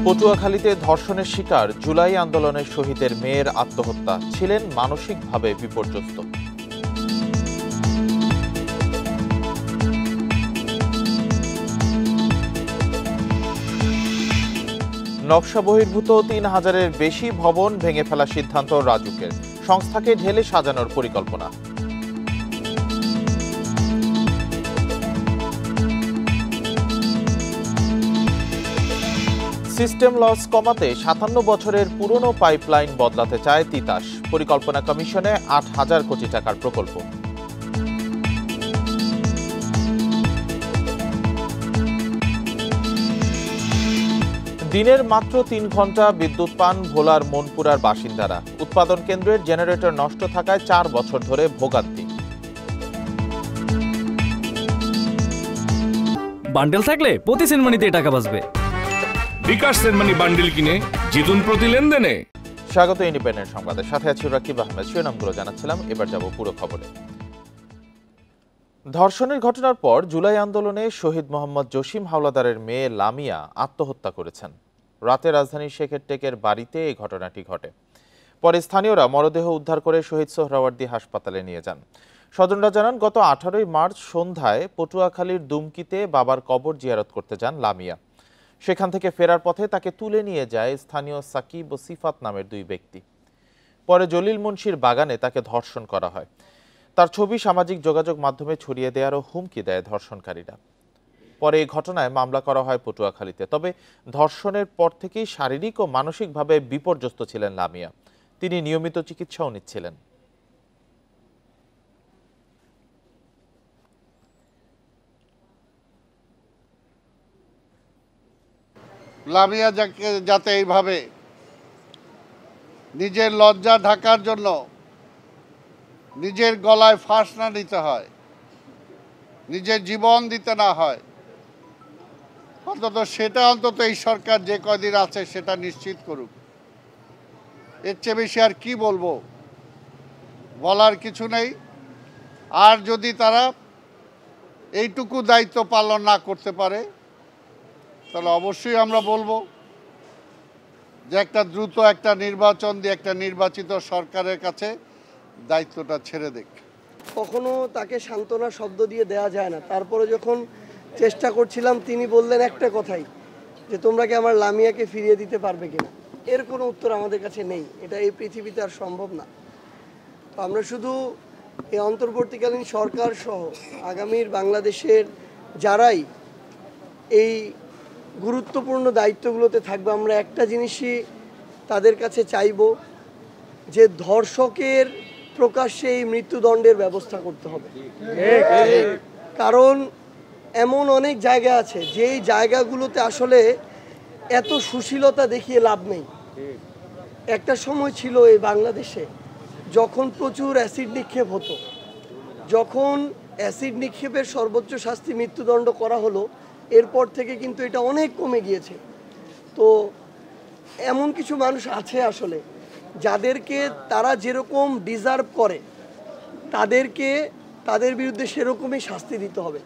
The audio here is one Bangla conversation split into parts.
পটুয়াখালীতে ধর্ষণের শিকার জুলাই আন্দোলনের শহীদের মেয়ের আত্মহত্যা, ছিলেন মানসিকভাবে বিপর্যস্ত। নকশা বহির্ভূত ৩,০০০-এর বেশি ভবন ভেঙে ফেলার সিদ্ধান্ত রাজুকের, সংস্থাকে ঢেলে সাজানোর পরিকল্পনা। সিস্টেম লস কমাতে ৫৭ বছরের পুরনো পাইপলাইন বদলাতে চায় তিতাস, পরিকল্পনা কমিশনে ৮,০০০ কোটি টাকার প্রকল্প। দিনের মাত্র ৩ ঘন্টা বিদ্যুৎ পান ভোলার মনপুরার বাসিন্দারা, উৎপাদন কেন্দ্রের জেনারেটর নষ্ট থাকায় ৪ বছর ধরে ভোগান্তি। বান্ডেল থাকলে প্রতি সেনমানিতে টাকা বাঁচবে। বিকাশ সেনমানি বান্ডেল কিনে জিতুন প্রতি লেনদেনে। স্বাগত ইন্ডিপেন্ডেন্ট সংবাদের সাথে আছি রাকিব আহমেদ। শিরোনামগুলো জানাচ্ছিলাম, এবার যাব পুরো খবরে। ধর্ষণের ঘটনার পর জুলাই আন্দোলনে শহীদ মোহাম্মদ জসিম হাওলাদারের মেয়ে লামিয়া আত্মহত্যা করেছেন। রাতে রাজধানীর শেখের টেকের বাড়িতে এই ঘটনাটি ঘটে। পরে স্থানীয়রা মরদেহ উদ্ধার করে শহীদ সোহরাওয়ার্দী হাসপাতালে নিয়ে যান। স্বজনরা জানান, গত ১৮ মার্চ সন্ধ্যায় পটুয়াখালীর দুমকিতে বাবার কবর জিয়ারত করতে যান লামিয়া। সেখান থেকে ফেরার পথে তাকে তুলে নিয়ে যায় স্থানীয় সাকিব ও সিফাত নামের ২ ব্যক্তি। পরে জলিল মুন্সির বাগানে তাকে ধর্ষণ করা হয়। তার ছবি সামাজিক যোগাযোগ মাধ্যমে ছড়িয়ে দেওয়ারও হুমকি দেয় ধর্ষণকারীরা। পরে এই ঘটনায় মামলা করা হয় পটুয়াখালীতে। তবে ধর্ষণের পর থেকেই শারীরিক ও মানসিকভাবে বিপর্যস্ত ছিলেন লামিয়া। তিনি নিয়মিত চিকিৎসাও নিচ্ছিলেন। লামিয়া যাতে এইভাবে নিজের লজ্জা ঢাকার জন্য নিজের গলায় ফাঁস না নিতে হয়, নিজের জীবন দিতে না হয়, অন্তত এই সরকার যে কদিন আছে সেটা নিশ্চিত করুক। এর চেয়ে বেশি আর কি বলবো, বলার কিছু নেই। আর যদি তারা এইটুকু দায়িত্ব পালন না করতে পারে, তাহলে অবশ্যই আমরা বলবো যে দ্রুত একটা নির্বাচন দিয়ে একটা নির্বাচিত সরকারের কাছে দায়িত্বটা ছেড়ে দেখ। কখনো তাকে সান্ত্বনা শব্দ দিয়ে দেয়া যায় না। তারপরে যখন চেষ্টা করছিলাম, তিনি বললেন একটা কথাই, যে তোমরা কি আমার লামিয়াকে ফিরিয়ে দিতে পারবে কিনা। এর কোনো উত্তর আমাদের কাছে নেই, এটা এই পৃথিবীতে আর সম্ভব না। তো আমরা শুধু এই অন্তর্বর্তীকালীন সরকার সহ আগামীর বাংলাদেশের যারাই এই গুরুত্বপূর্ণ দায়িত্বগুলোতে থাকবে, আমরা একটা জিনিসই তাদের কাছে চাইব, যে ধর্ষকের প্রকাশ্যে এই মৃত্যুদণ্ডের ব্যবস্থা করতে হবে। কারণ এমন অনেক জায়গা আছে যেই জায়গাগুলোতে আসলে এত সুশীলতা দেখিয়ে লাভ নেই। একটা সময় ছিল এই বাংলাদেশে যখন প্রচুর অ্যাসিড নিক্ষেপ হতো, যখন অ্যাসিড নিক্ষেপের সর্বোচ্চ শাস্তি মৃত্যুদণ্ড করা হলো, এরপর থেকে কিন্তু এটা অনেক কমে গিয়েছে। তো এমন কিছু মানুষ আছে আসলে যাদেরকে তারা যেরকম ডিজার্ভ করে, তাদের বিরুদ্ধে সেরকমই শাস্তি দিতে হবে।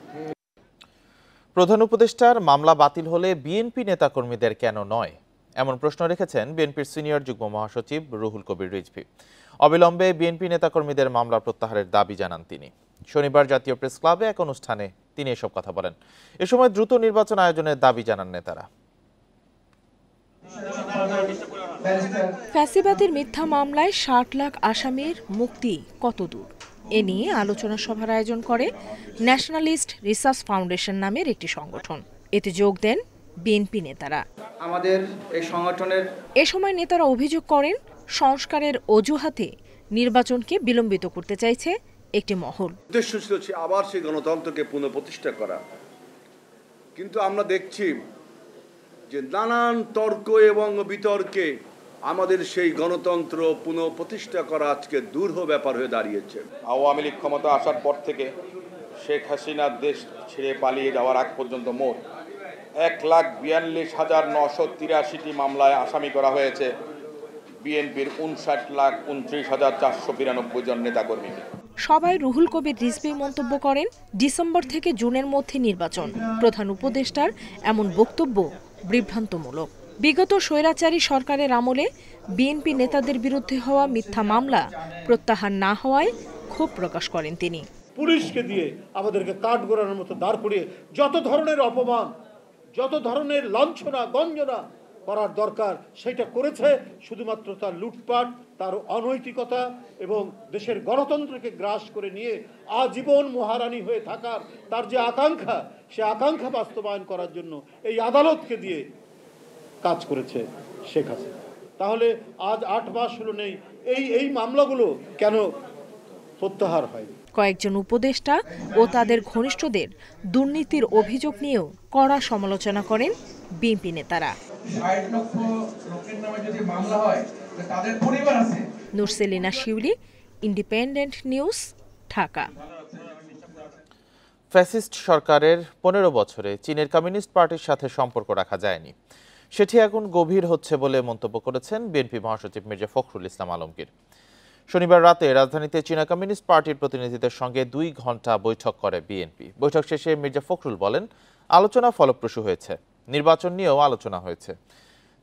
প্রধান উপদেষ্টার মামলা বাতিল হলে বিএনপি নেতাকর্মীদের কেন নয়, এমন প্রশ্ন রেখেছেন বিএনপির সিনিয়র যুগ্ম মহাসচিব রুহুল কবির রিজভী। অবিলম্বে বিএনপি নেতাকর্মীদের মামলা প্রত্যাহারের দাবি জানান তিনি। শনিবার জাতীয় প্রেস ক্লাবে এক অনুষ্ঠানে তিনি এসব কথা বলেন। এ সময় দ্রুত নির্বাচন আয়োজনের দাবি জানান নেতারা। ফ্যাসিবাদের মিথ্যা মামলায় ৬০ লাখ আসামির মুক্তি কতদূর, এ নিয়ে আলোচনা সভার আয়োজন করে ন্যাশনালিস্ট রিসার্চ ফাউন্ডেশন নামের একটি সংগঠন। এতে যোগ দেন বিএনপি নেতারা। আমাদের এই সংগঠনের এ সময় নেতারা অভিযোগ করেন, সংস্কারের অজুহাতে নির্বাচনকে বিলম্বিত করতে চাইছে একটি মহল। উদ্দেশ্য ছিল আবার সেই গণতন্ত্রকে পুনঃপ্রতিষ্ঠা করা, কিন্তু আমরা দেখছি যে নানান তর্ক এবং বিতর্কে আমাদের সেই গণতন্ত্র পুনঃপ্রতিষ্ঠা করা আজকে দুরূহ ব্যাপার হয়ে দাঁড়িয়েছে। আওয়ামী লীগ ক্ষমতা আসার পর থেকে শেখ হাসিনার দেশ ছেড়ে পালিয়ে যাওয়ার আগ পর্যন্ত মোট ১,৪২,৯৮৩টি মামলায় আসামি করা হয়েছে বিএনপির ৫৯,২৯,৪৯২ জন নেতাকর্মীকে। সবাই রুহুল কবির রিজভী মন্তব্য করেন, ডিসেম্বর থেকে জুনের মধ্যে নির্বাচন। প্রধান উপদেষ্টার এমন বক্তব্য বিভ্রান্তমূলক। বিগত স্বৈরাচারী সরকারের আমলে বিএনপি নেতাদের বিরুদ্ধে হওয়া মিথ্যা মামলা প্রত্যাহার না হওয়ায় ক্ষোভ প্রকাশ করেন তিনি। পুলিশকে দিয়ে আমাদেরকে কাঠ গড়ানোর মতো দাঁড় করিয়ে যত ধরনের অপমান, যত ধরনের লাঞ্ছনা গঞ্জনা করার দরকার সেটা করেছে। শুধুমাত্র তার লুটপাট, তার অনৈতিকতা এবং দেশের গণতন্ত্রকে গ্রাস করে নিয়ে আজীবন মহারানী হয়ে থাকার তার যে আকাঙ্ক্ষা, সে আকাঙ্ক্ষা বাস্তবায়ন করার জন্য এই আদালতকে দিয়ে কাজ করেছে শেখ হাসিনা। তাহলে আজ 8 মাস হলো নেই, এই মামলাগুলো কেন প্রত্যাহার হয়? কয়েকজন উপদেষ্টা ও তাদের ঘনিষ্ঠদের দুর্নীতির অভিযোগ নিয়েও কড়া সমালোচনা করেন বিএনপি নেতারা। নুরসেলিনা শিউলি, ইন্ডিপেন্ডেন্ট নিউজ, ঢাকা। ফ্যাসিস্ট সরকারের 15 বছরে চীনের কমিউনিস্ট পার্টির সাথে সম্পর্ক রাখা যায়নি, সেটি এখন গভীর হচ্ছে বলে মন্তব্য করেছেন বিএনপি মহাসচিব মির্জা ফখরুল ইসলাম আলমগীর। শনিবার রাতে রাজধানীতে চীনা কমিউনিস্ট পার্টির প্রতিনিধিদের সঙ্গে 2 ঘণ্টা বৈঠক করে বিএনপি। বৈঠক শেষে মির্জা ফখরুল বলেন, আলোচনা ফলপ্রসূ হয়েছে, নির্বাচন নিয়েও আলোচনা হয়েছে।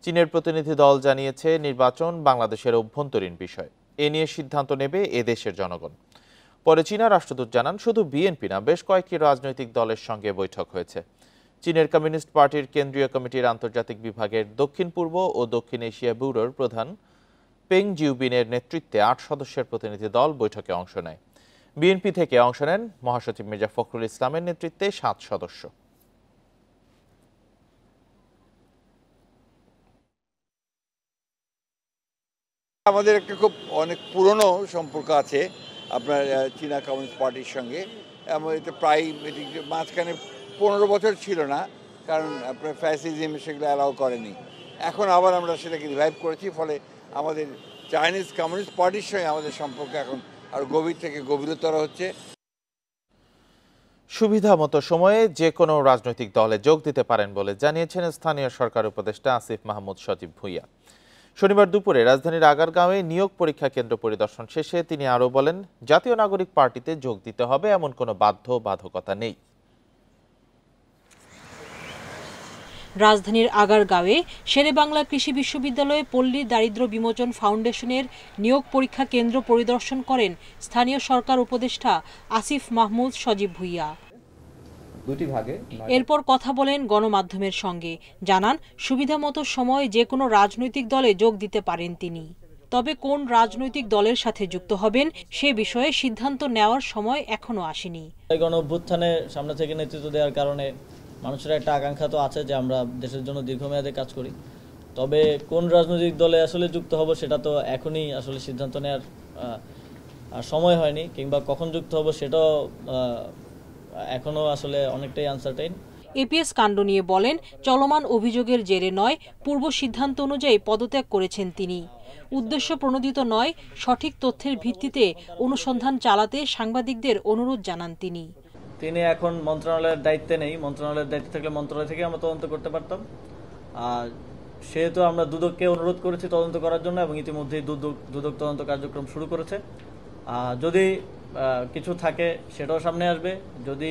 চীনের প্রতিনিধি দল জানিয়েছে, নির্বাচন বাংলাদেশের অভ্যন্তরীণ বিষয়, এ নিয়ে সিদ্ধান্ত নেবে এ দেশের জনগণ। পরে চীনা রাষ্ট্রদূত জানান, শুধু বিএনপি না, বেশ কয়েকটি রাজনৈতিক দলের সঙ্গে বৈঠক হয়েছে। চীনের কমিউনিস্ট পার্টির কেন্দ্রীয় কমিটির আন্তর্জাতিক বিভাগের দক্ষিণ পূর্ব ও দক্ষিণ এশিয়া ব্যুরোর প্রধান পেং জিউবিনের নেতৃত্বে 8 সদস্যের প্রতিনিধি দল বৈঠকে অংশ নেয়। বিএনপি থেকে অংশ নেন মহাসচিব মির্জা ফখরুল ইসলামের নেতৃত্বে 7 সদস্য। আমাদের একটা খুব অনেক পুরনো সম্পর্ক আছে আপনার চীনা কমিউনিস্ট পার্টির সঙ্গে। এটা প্রায় মাঝখানে 15 বছর ছিল না, কারণ আপনার ফ্যাসিজম সেগুলো অ্যালাউ করেনি। এখন আবার আমরা সেটাকে রিভাইভ করেছি, ফলে আমাদের চাইনিজ কমিউনিস্ট পার্টির সঙ্গে আমাদের সম্পর্ক এখন আরও গভীর থেকে গভীরতর হচ্ছে। সুবিধা মতো সময়ে যে কোনো রাজনৈতিক দলে যোগ দিতে পারেন বলে জানিয়েছেন স্থানীয় সরকার উপদেষ্টা আসিফ মাহমুদ সজীব ভুঁইয়া। শনিবার দুপুরে রাজধানীর আগারগাঁওয়ে নিয়োগ পরীক্ষা কেন্দ্র পরিদর্শন শেষে তিনি আরও বলেন, জাতীয় নাগরিক পার্টিতে যোগ দিতে হবে এমন কোনো বাধ্যবাধকতা নেই। রাজধানীর আগারগাঁওয়ে শেরেবাংলা কৃষি বিশ্ববিদ্যালয়ে পল্লী দারিদ্র বিমোচন ফাউন্ডেশনের নিয়োগ পরীক্ষা কেন্দ্র পরিদর্শন করেন স্থানীয় সরকার উপদেষ্টা আসিফ মাহমুদ সজীব ভুঁইয়া। এরপর কথা বলেন গণমাধ্যমের সঙ্গে, জানান সুবিধামতো সময় যে কোনো রাজনৈতিক দলে যোগ দিতে পারেন তিনি। তবে কোন রাজনৈতিক দলের সাথে যুক্ত হবেন সে বিষয়ে সিদ্ধান্ত নেওয়ার সময় এখনো আসেনি। গণঅভ্যুত্থানের সামনে থেকে নেতৃত্ব দেওয়ার কারণে মানুষের একটা আকাঙ্ক্ষা তো আছে যে আমরা দেশের জন্য দীর্ঘমেয়াদে কাজ করি। তবে কোন রাজনৈতিক দলে আসলে যুক্ত হব সেটা তো এখনই আসলে সিদ্ধান্ত নেওয়ার সময় হয়নি, কিংবা কখন যুক্ত হব সেটাও এখনো আসলে অনেকটাই আনসার্টেইন। এপিএস কাণ্ড নিয়ে বলেন, চলমান অভিযোগের জেরে নয়, পূর্ব সিদ্ধান্ত অনুযায়ী পদত্যাগ করেছেন তিনি। উদ্দেশ্য প্রণোদিত নয়, সঠিক তথ্যের ভিত্তিতে অনুসন্ধান চালাতে সাংবাদিকদের অনুরোধ জানান তিনি। তিনি এখন মন্ত্রণালয়ের দায়িত্বে নেই, মন্ত্রণালয়ের দায়িত্বে থাকলে মন্ত্রণালয় থেকে আমরা তদন্ত করতে পারতাম। আর সেহেতু আমরা দুদককে অনুরোধ করেছি তদন্ত করার জন্য, এবং ইতিমধ্যেই দুদক তদন্ত কার্যক্রম শুরু করেছে। যদি কিছু থাকে সেটাও সামনে আসবে, যদি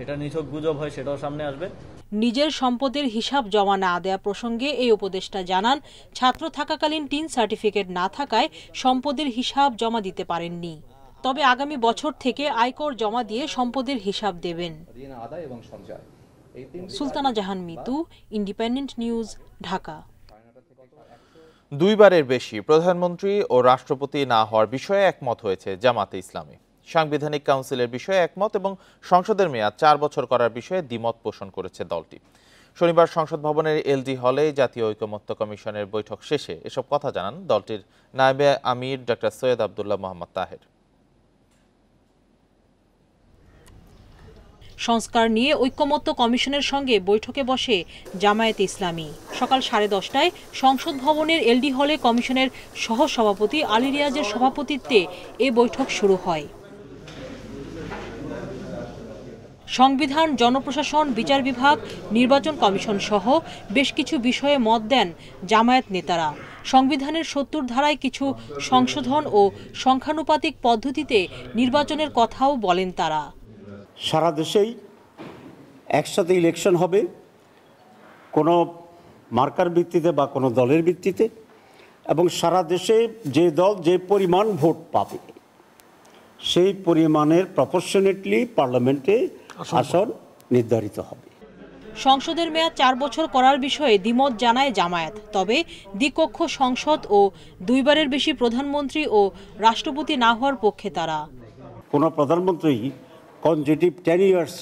এটা নিছক গুজব হয় সেটাও সামনে আসবে। নিজের সম্পদের হিসাব জমা না দেয়া প্রসঙ্গে এই উপদেষ্টা জানান, ছাত্র থাকাকালীন টিন সার্টিফিকেট না থাকায় সম্পদের হিসাব জমা দিতে পারেননি। তবে আগামী বছর থেকে আয়কর জমা দিয়ে সম্পদের হিসাব দেবেন। সুলতানা জাহান মিতু, ইন্ডিপেন্ডেন্ট নিউজ, ঢাকা। 2 বারের বেশি প্রধানমন্ত্রী ও রাষ্ট্রপতি না হওয়ার বিষয়ে একমত হয়েছে জামাতে ইসলামী। সাংবিধানিক কাউন্সিলের বিষয়ে একমত এবং সংসদের মেয়াদ 4 বছর করার বিষয়ে দ্বিমত পোষণ করেছে দলটি। শনিবার সংসদ ভবনের এলডি হলে জাতীয় ঐকমত্য কমিশনের বৈঠক শেষে এসব কথা জানান দলটির নায়েবে আমির ডক্টর সৈয়দ আব্দুল্লাহ মোহাম্মদ তাহের। সংস্কার নিয়ে ঐকমত্য কমিশনের সঙ্গে বৈঠকে বসে জামায়াতে ইসলামী। সকাল 10:30টায় সংসদ ভবনের এলডি হলে কমিশনের সহসভাপতি আলী রিয়াজের সভাপতিত্বে এ বৈঠক শুরু হয়। সংবিধান, জনপ্রশাসন, বিচার বিভাগ, নির্বাচন কমিশন সহ বেশ কিছু বিষয়ে মত দেন জামায়াত নেতারা। সংবিধানের 70 ধারায় কিছু সংশোধন ও সংখ্যানুপাতিক পদ্ধতিতে নির্বাচনের কথাও বলেন তারা। সারা দেশেই একসাথে ইলেকশন হবে, কোনো মার্কার ভিত্তিতে বা কোনো দলের ভিত্তিতে, এবং সারা দেশে যে দল যে পরিমাণ ভোট পাবে সেই পরিমাণের প্রপোর্শনেটলি পার্লামেন্টে আসন নির্ধারিত হবে। সংসদের মেয়াদ 4 বছর করার বিষয়ে দ্বিমত জানায় জামায়াত। তবে দ্বিকক্ষ সংসদ ও দুইবারের বেশি প্রধানমন্ত্রী ও রাষ্ট্রপতি না হওয়ার পক্ষে তারা। কোনো প্রধানমন্ত্রী কনজিটিভ 10 ইয়ার্স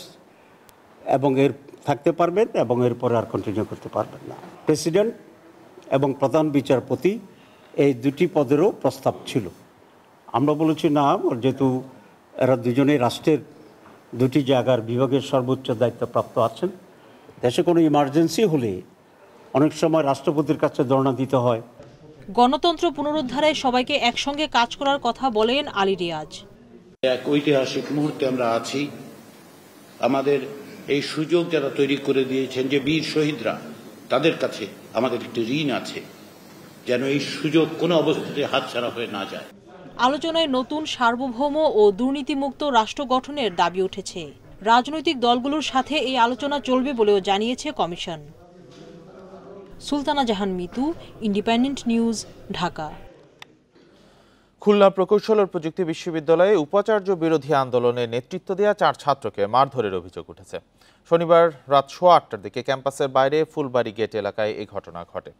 এবং এর থাকতে পারবেন এবং এরপরে আর কন্টিনিউ করতে পারবেন না। প্রেসিডেন্ট এবং প্রধান বিচারপতি এই দুটি পদেরও প্রস্তাব ছিল। আমরা বলেছি না, যেহেতু এরা দুজনেই রাষ্ট্রের দুটি জায়গার বিভাগের সর্বোচ্চ দায়িত্বপ্রাপ্ত আছেন, দেশে কোনো ইমার্জেন্সি হলে অনেক সময় রাষ্ট্রপতির কাছে ধর্ণা দিতে হয়। গণতন্ত্র পুনরুদ্ধারে সবাইকে একসঙ্গে কাজ করার কথা বলেন আলী রিয়াজ। এক ঐতিহাসিক মুহূর্তে আমরা আছি। আমাদের এই সুযোগ যারা তৈরি করে দিয়েছেন, যে বীর শহীদরা, তাদের কাছে আমাদের একটি ঋণ আছে, যেন এই সুযোগ কোনো অবস্থাতে হাতছাড়া হয়ে না যায়। আলোচনায় নতুন সার্বভৌম ও দুর্নীতিমুক্ত রাষ্ট্র গঠনের দাবি উঠেছে। রাজনৈতিক দলগুলোর সাথে এই আলোচনা চলবে বলেও জানিয়েছে কমিশন। সুলতানা জাহান মিতু, ইন্ডিপেন্ডেন্ট নিউজ, ঢাকা। খুলনা প্রকৌশল ও প্রযুক্তি বিশ্ববিদ্যালয়ে উপাচার্য বিরোধী আন্দোলনে নেতৃত্ব দেওয়া 4 ছাত্রকে মারধরের অভিযোগ উঠেছে। শনিবার রাত 8:15টার দিকে ক্যাম্পাসের বাইরে ফুলবাড়ি গেট এলাকায় এই ঘটনা ঘটে।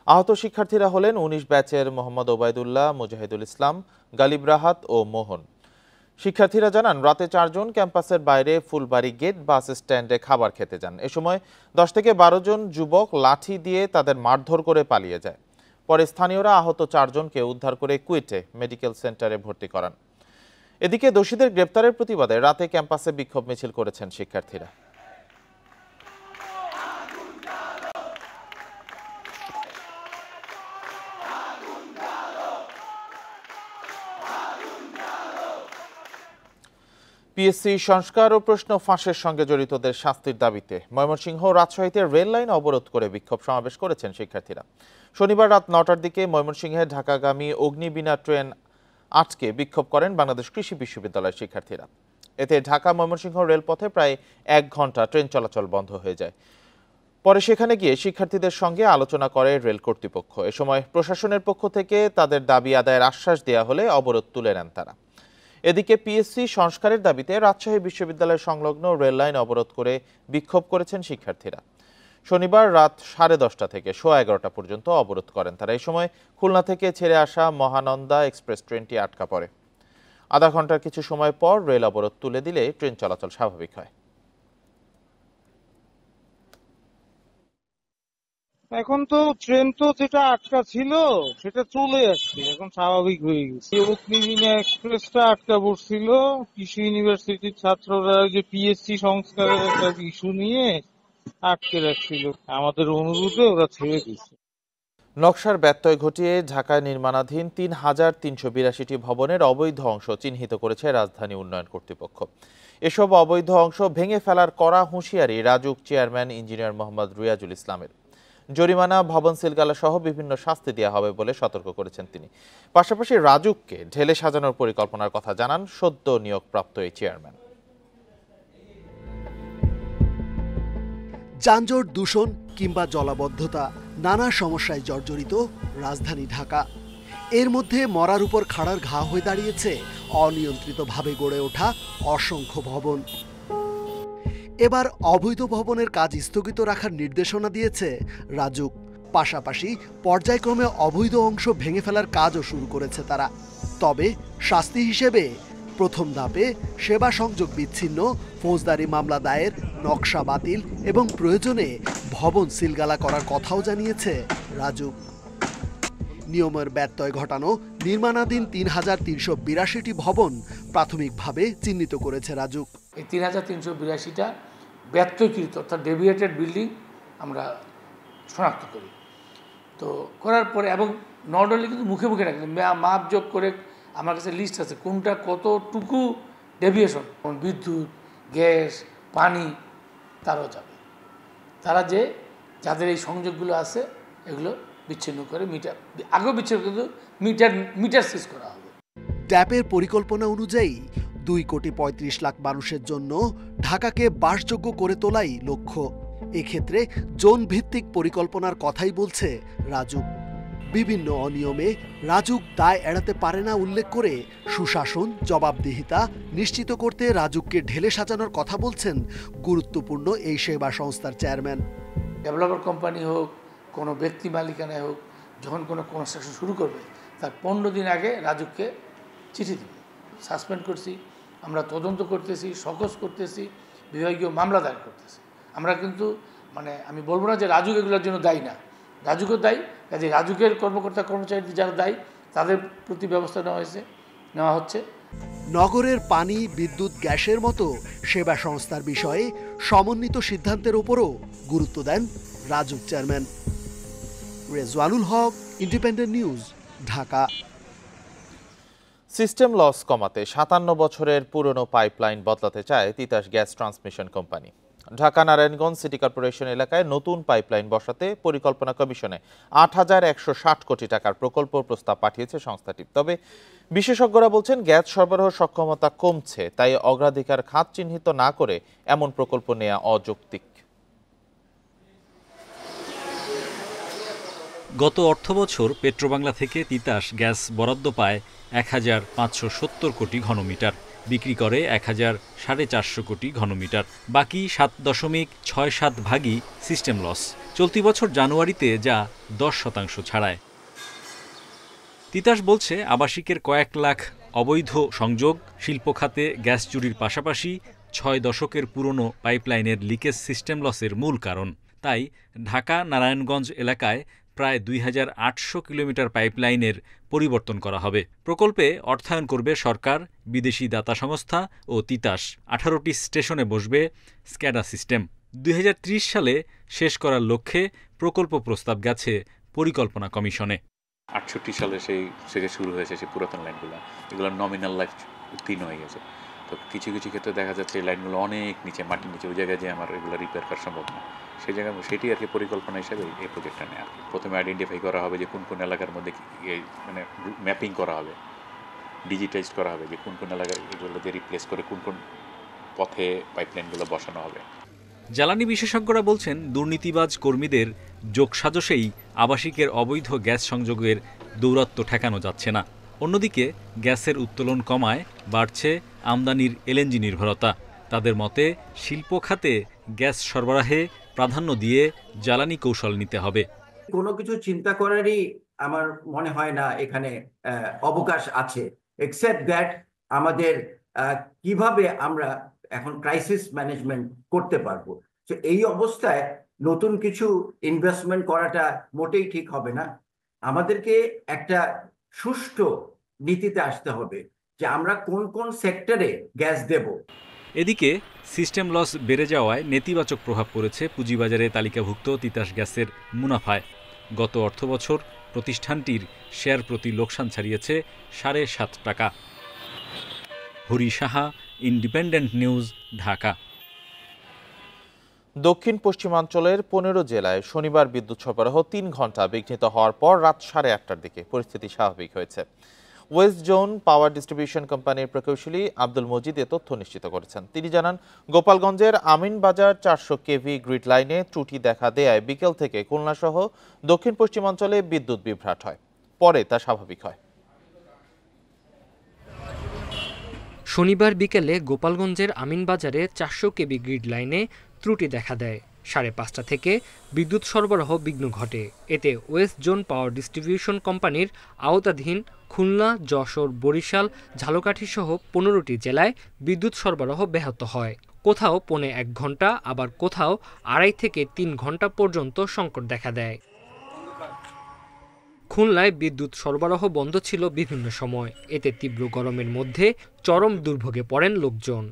আহত শিক্ষার্থীরা হলেন 19 ব্যাচের মোহাম্মদ ওবায়দুল্লাহ, মুজাহিদুল ইসলাম, গালিব রাহাত ও মোহন। শিক্ষার্থীরা জানান, রাতে 4 জন ক্যাম্পাসের বাইরে ফুলবাড়ি গেট বাস স্ট্যান্ডে খাবার খেতে যান। এ সময় 10 থেকে 12 জন যুবক লাঠি দিয়ে তাদের মারধর করে পালিয়ে যায়। পরে স্থানীয়রা আহত 4 জনকে উদ্ধার করে কুয়েটে মেডিকেল সেন্টারে ভর্তি করান। এদিকে দোষীদের গ্রেপ্তারের প্রতিবাদে রাতে ক্যাম্পাসে বিক্ষোভ মিছিল করেছেন শিক্ষার্থীরা। পিএসসি সংস্কার ও প্রশ্ন ফাঁসের সঙ্গে জড়িতদের শাস্তির দাবিতে ময়মনসিংহ ও রাজশাহীতে রেল লাইন অবরোধ করে বিক্ষোভ সমাবেশ করেছেন শিক্ষার্থীরা। শনিবার রাত 9টার দিকে ময়মনসিংহে ঢাকাগামী অগ্নিবীণা ট্রেন আটকে বিক্ষোভ করেন বাংলাদেশ কৃষি বিশ্ববিদ্যালয়ের শিক্ষার্থীরা। এতে ঢাকা ময়মনসিংহ রেলপথে প্রায় 1 ঘন্টা ট্রেন চলাচল বন্ধ হয়ে যায়। পরে সেখানে গিয়ে শিক্ষার্থীদের সঙ্গে আলোচনা করে রেল কর্তৃপক্ষ। এ সময় প্রশাসনের পক্ষ থেকে তাদের দাবি আদায়ের আশ্বাস দেওয়া হলে অবরোধ তুলে নেন তারা। এদিকে পিএসসি সংস্কারের দাবিতে রাজশাহী বিশ্ববিদ্যালয় সংলগ্ন রেল লাইন অবরোধ করে বিক্ষোভ করেছেন শিক্ষার্থীরা। শনিবার রাত 10:30 থেকে 11:30 পর্যন্ত অবরোধ করেন তারা। এই সময় খুলনা থেকে ছেড়ে আসা মহানন্দা এক্সপ্রেস ট্রেনটি আটকা পড়ে। আধা ঘন্টার কিছু সময় পর রেল অবরোধ তুলে দিলে ট্রেন চলাচল স্বাভাবিক হয়। এখন তো ট্রেন তো যেটা আটকা ছিল সেটা চলে আসছে, এখন স্বাভাবিক হয়ে গেছে। অগ্নিবীণা এক্সপ্রেসটা আটকা পড়ছিল, কৃষি ইউনিভার্সিটির ছাত্ররা যে পিএসসি সংস্কারের একটা ইস্যু নিয়ে আটকে রাখছিল, আমাদের অনুরোধে ওরা ছেড়ে দিচ্ছে। নকশার ব্যত্যয় ঘটিয়ে ঢাকায় নির্মাণাধীন 3,382টি ভবনের অবৈধ অংশ চিহ্নিত করেছে রাজধানী উন্নয়ন কর্তৃপক্ষ। এসব অবৈধ অংশ ভেঙে ফেলার কড়া হুঁশিয়ারি রাজুক চেয়ারম্যান ইঞ্জিনিয়ার মোহাম্মদ রিয়াজুল ইসলামের। জরিমানা, ভবন সিলগালা সহ বিভিন্ন শাস্তি দেওয়া হবে বলে সতর্ক করেছেন তিনি। পাশাপাশি রাজুককে ঢেলে সাজানোর পরিকল্পনার কথা জানান সদ্য নিয়োগপ্রাপ্ত এই চেয়ারম্যান। যানজট, দূষণ কিংবা জলাবদ্ধতা, নানা সমস্যায় জর্জরিত রাজধানী ঢাকা। এর মধ্যে মরার উপর খাড়ার ঘা হয়ে দাঁড়িয়েছে অনিয়ন্ত্রিতভাবে গড়ে ওঠা অসংখ্য ভবন। এবার অবৈধ ভবনের কাজ স্থগিত রাখার নির্দেশনা দিয়েছে রাজুক। পাশাপাশি পর্যায়ক্রমে অবৈধ অংশ ভেঙে ফেলার কাজও শুরু করেছে তারা। তবে শাস্তি হিসেবে প্রথম ধাপে সেবা সংযোগ বিচ্ছিন্ন, ফৌজদারি মামলা দায়ের, নকশা বাতিল এবং প্রয়োজনে ভবন সিলগালা করার কথাও জানিয়েছে রাজুক। নিয়মের ব্যত্যয় ঘটানো নির্মাণাধীন 3,382টি ভবন প্রাথমিকভাবে চিহ্নিত করেছে রাজুক। এই 3,382টা ব্যত্যয়কৃত অর্থাৎ ডেভিয়েটেড বিল্ডিং আমরা শনাক্ত করি। তো করার পরে এবং নট অনলি কিন্তু মুখে মুখে রাখি, মাপ যোগ করে আমার কাছে লিস্ট আছে কোনটা কতটুকু ডেভিয়েশন, বিদ্যুৎ, গ্যাস, পানি তারও যাবে। তারা যে যাদের এই সংযোগগুলো আছে এগুলো বিচ্ছিন্ন করে মিটার আগেও বিচ্ছিন্ন কিন্তু মিটার সিজ করা হবে। ট্যাপের পরিকল্পনা অনুযায়ী 2,35,00,000 মানুষের জন্য ঢাকাকে বাসযোগ্য করে তোলাই লক্ষ্য। এক্ষেত্রে জোন ভিত্তিক পরিকল্পনার কথাই বলছে রাজুক। বিভিন্ন অনিয়মে রাজুক দায় এড়াতে পারে না উল্লেখ করে সুশাসন, জবাবদিহিতা নিশ্চিত করতে রাজুককে ঢেলে সাজানোর কথা বলছেন গুরুত্বপূর্ণ এই সেবা সংস্থার চেয়ারম্যান। ডেভেলপার কোম্পানি হোক, কোনো ব্যক্তি মালিকানায় হোক, যখন কোনো কনস্ট্রাকশন শুরু করবে তার 15 দিন আগে রাজুককে চিঠি দেবে। সাসপেন্ড করছি, আমরা তদন্ত করতেছি, সকস করতেছি, বিভাগীয় মামলা দায়ের করতেছি। আমরা কিন্তু আমি বলবো না যে রাজুক এগুলোর জন্য দায়ী না, রাজুকও দায়ী। কাজে রাজুকের কর্মকর্তা কর্মচারী যারা দায়ী তাদের প্রতি ব্যবস্থা নেওয়া হচ্ছে। নগরের পানি, বিদ্যুৎ, গ্যাসের মতো সেবা সংস্থার বিষয়ে সমন্বিত সিদ্ধান্তের উপরও গুরুত্ব দেন Rajuk chairman. Rezwanul Haque, Independent News, Dhaka. System loss কমাতে 57 বছরের পুরনো পাইপলাইন বদলাতে চায় Titas gas transmission company. Dhaka Narayanganj city corporation এলাকায় নতুন পাইপলাইন বসাতে পরিকল্পনা কমিশনে ৮,১৬০ কোটি টাকার প্রকল্প প্রস্তাব পাঠিয়েছে সংস্থাটি। তবে বিশেষজ্ঞরা বলছেন গ্যাস সরবরাহ সক্ষমতা কমছে, তাই অগ্রাধিকার খাত চিহ্নিত না করে এমন প্রকল্প নেওয়া অযৌক্তিক। গত অর্থবছর পেট্রোবাংলা থেকে তিতাস গ্যাস বরাদ্দ পায় ১,৫৭০ কোটি ঘনমিটার, বিক্রি করে ১,৪৫০ কোটি ঘনমিটার। বাকি ৭.৬৭ ভাগই সিস্টেম লস। চলতি বছর জানুয়ারিতে যা ১০% ছাড়ায়। তিতাস বলছে আবাসিকের কয়েক লাখ অবৈধ সংযোগ, শিল্প খাতে গ্যাস চুরির পাশাপাশি ৬ দশকের পুরনো পাইপলাইনের লিকেজ সিস্টেম লসের মূল কারণ। তাই ঢাকা নারায়ণগঞ্জ এলাকায় প্রায় ২,৮০০ কিলোমিটার পাইপলাইনের পরিবর্তন করা হবে। প্রকল্পে অর্থায়ন করবে সরকার, বিদেশি দাতা সংস্থা ও তিতাস। ১৮টি স্টেশনে বসবে স্ক্যাডা সিস্টেম। ২০৩০ সালে শেষ করার লক্ষ্যে প্রকল্প প্রস্তাব গেছে পরিকল্পনা কমিশনে। ৬৮ সালে থেকে শুরু হয়েছে সেই পুরাতন লাইনগুলো, এগুলো নমিনাল লাইফ ৩ হয়ে গেছে। তো কিছু কিছু ক্ষেত্রে দেখা যাচ্ছে এই লাইনগুলো অনেক নিচে, মাটির নিচে, ওই জায়গায় যে আমার এগুলো রিপেয়ার করা সম্ভব না। সেই জায়গায় সেটি আর কি পরিকল্পনা হিসেবে এই প্রজেক্টটা নেওয়া। প্রথমে আইডেন্টিফাই করা হবে যে কোন কোন এলাকার মধ্যে ম্যাপিং করা হবে, ডিজিটাইজড করা হবে যে কোন কোন এলাকায় এগুলোকে রিপ্লেস করে কোন কোন পথে পাইপলাইনগুলো বসানো হবে। জ্বালানি বিশেষজ্ঞরা বলছেন দুর্নীতিবাজ কর্মীদের যোগসাজশেই আবাসিকের অবৈধ গ্যাস সংযোগের দৌরাত্ম্য ঠেকানো যাচ্ছে না। অন্যদিকে গ্যাসের উত্তোলন কমায় বাড়ছে আমদানির এলএনজি নির্ভরতা। তাদের মতে শিল্প খাতে গ্যাস সরবরাহে প্রাধান্য দিয়ে জ্বালানি কৌশল নিতে হবে। কোনো কিছু চিন্তা করারই আমার মনে হয় না এখানে অবকাশ আছে, এক্সেপ্ট দ্যাট আমাদের কিভাবে আমরা এখন ক্রাইসিস ম্যানেজমেন্ট করতে পারবো। তো এই অবস্থায় নতুন কিছু ইনভেস্টমেন্ট করাটা মোটেই ঠিক হবে না। আমাদেরকে একটা সুষ্ঠু নীতিতে আসতে হবে যে আমরা কোন কোন সেক্টরে গ্যাস দেব। এদিকে সিস্টেম লস বেড়ে যাওয়ায় নেতিবাচক প্রভাব পড়েছে পুঁজিবাজারে তালিকাভুক্ত তিতাস গ্যাসের মুনাফায়। গত অর্থবছর প্রতিষ্ঠানটির শেয়ার প্রতি লোকসান ছাড়িয়েছে ৭.৫ টাকা। Hari Saha, independent News, Dhaka. দক্ষিণ পশ্চিমাঞ্চলের ১৫ জেলায় শনিবার বিদ্যুৎ সরবরাহ ৩ ঘন্টা বিঘ্নিত হওয়ার পর রাত ৮:৩০টার দিকে পরিস্থিতি স্বাভাবিক হয়েছে। ওয়েস্ট জোন পাওয়ার ডিস্ট্রিবিউশন কোম্পানির প্রকৌশলী আব্দুল মজিদ এ তথ্য নিশ্চিত করেছেন। তিনি জানান, গোপালগঞ্জের আমিনবাজার ৪০০ কেভি গ্রিড লাইনে ত্রুটি দেখা দেয়ায় বিকেল থেকে খুলনা সহ দক্ষিণ পশ্চিমাঞ্চলে বিদ্যুৎ বিভ্রাট হয়, পরে তা স্বাভাবিক হয়। শনিবার বিকেলে গোপালগঞ্জের আমিনবাজারে ৪০০ কেভি গ্রিড লাইনে ত্রুটি দেখা দেয়। ৫:৩০ থেকে বিদ্যুৎ সরবরাহ বিঘ্ন ঘটে। এতে ওয়েস্ট জোন পাওয়ার ডিস্ট্রিবিউশন কোম্পানির আওতাধীন খুলনা, যশোর, বরিশাল, ঝালকাঠি সহ ১৫টি জেলায় বিদ্যুৎ সরবরাহ ব্যাহত হয়। কোথাও ১.৫ ঘন্টা, আবার কোথাও ২.৫ থেকে ৩ ঘন্টা পর্যন্ত সংকট দেখা দেয়। খুলনায় বিদ্যুৎ সরবরাহ বন্ধ ছিল বিভিন্ন সময়। এতে তীব্র গরমের মধ্যে চরম দুর্ভোগে পড়েন লোকজন।